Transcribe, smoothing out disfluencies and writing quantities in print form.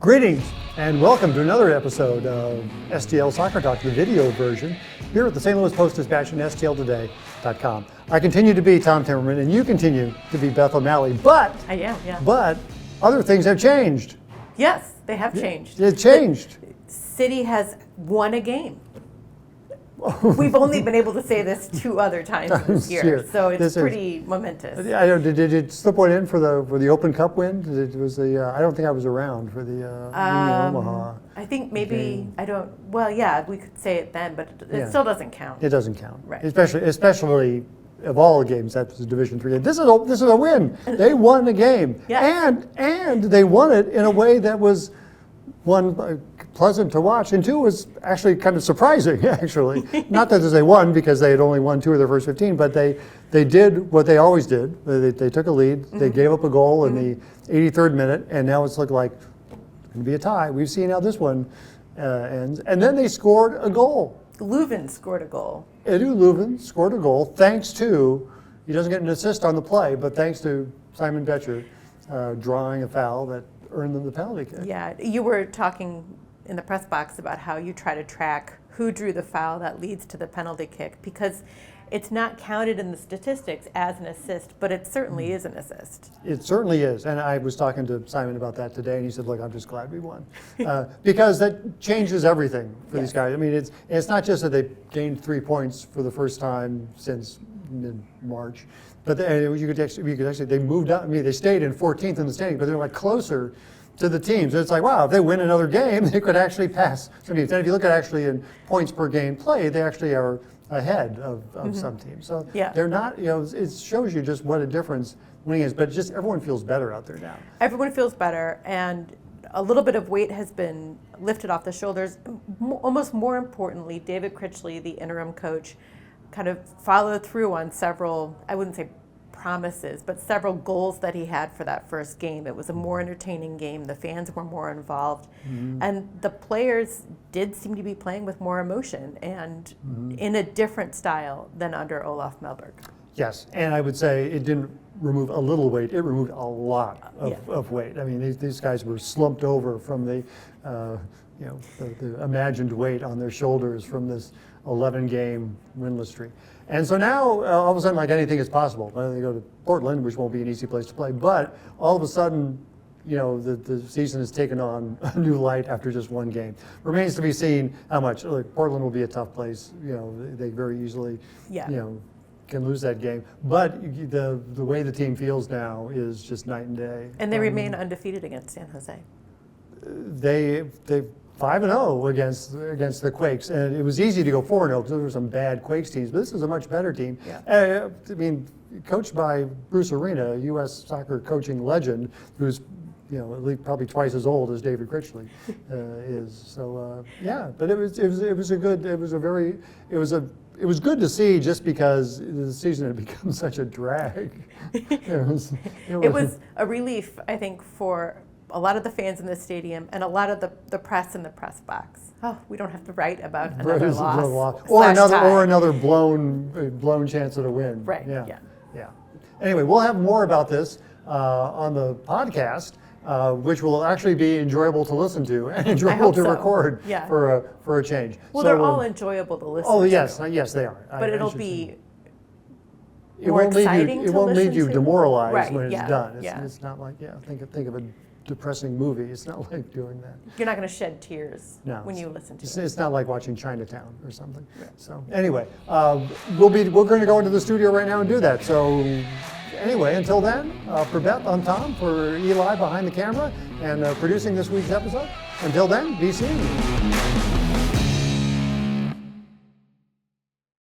Greetings and welcome to another episode of STL Soccer Talk, the video version, here at the St. Louis Post-Dispatch and STLtoday.com. I continue to be Tom Timmermann and you continue to be Beth O'Malley, but I am, yeah. But other things have changed. Yes, they have changed. It changed. City has won a game. We've only been able to say this 2 other times this year, so it's pretty momentous. I don't, did it slip one in for the Open Cup win? I don't think I was around for the Omaha. I think maybe game. I don't. Well, yeah, we could say it then, but it still doesn't count. It doesn't count, right? Especially of all the games, that was a Division III game. This is a win. They won the game, yes. and they won it in a way that was one pleasant to watch, and 2 was actually kind of surprising. Actually, not that they won because they had only won 2 of their first 15, but they did what they always did. They took a lead. Mm-hmm. They gave up a goal in the 83rd minute, and now it's looking like it's going to be a tie. We've seen how this one ends, and then they scored a goal. Lowen scored a goal. Eduard Lowen scored a goal thanks to, he doesn't get an assist on the play, but thanks to Simon Betcher drawing a foul that earned them the penalty kick. Yeah, you were talking in the press box about how you try to track who drew the foul that leads to the penalty kick, because it's not counted in the statistics as an assist, but it certainly is an assist. It certainly is, and I was talking to Simon about that today, and he said, look, I'm just glad we won. Because that changes everything for these guys. I mean, it's not just that they gained 3 points for the first time since mid-March, but you could actually, they moved up. I mean, they stayed in 14th in the standings, but they're like closer to the teams. It's like, wow, if they win another game, they could actually pass some teams. And if you look at actually in points per game played, they actually are ahead of some teams. So they're not, it shows you just what a difference winning is, but just everyone feels better out there now. Everyone feels better, and a little bit of weight has been lifted off the shoulders. Almost more importantly, David Critchley, the interim coach, kind of followed through on several, I wouldn't say promises, but several goals that he had for that first game. It was a more entertaining game. The fans were more involved, and the players did seem to be playing with more emotion and in a different style than under Olaf Melberg. Yes, and I would say it didn't remove a little weight, it removed a lot of weight. I mean, these guys were slumped over from the imagined weight on their shoulders from this 11-game winless streak. And so now, all of a sudden, like anything is possible. They go to Portland, which won't be an easy place to play, but all of a sudden, the season has taken on a new light after just 1 game. Remains to be seen how much. Look, Portland will be a tough place. They very easily, can lose that game. But the way the team feels now is just night and day. And they remain undefeated against San Jose. They 5-0 against the Quakes, and it was easy to go 4-0 because there were some bad Quakes teams, but this is a much better team. Yeah. I mean, coached by Bruce Arena, a U.S. soccer coaching legend, who's at least probably twice as old as David Critchley is. So but it was good to see, just because the season had become such a drag. It was a relief, I think, for a lot of the fans in the stadium and a lot of the press in the press box. Oh, we don't have to write about another loss. Or another blown chance at a win. Right. Yeah. Anyway, we'll have more about this on the podcast, which will actually be enjoyable to listen to and enjoyable to record for a change. Well, they're all enjoyable to listen to. Oh, yes, they are. But it'll be it more won't exciting it won't leave you demoralized when it's done. It's not like, think of a depressing movie. It's not like doing that. You're not going to shed tears when you listen to it. It's not like watching Chinatown or something. Right. So anyway, we're going to go into the studio right now and do that. So anyway, until then, for Beth, I'm Tom. For Eli behind the camera and producing this week's episode. Until then, be seen.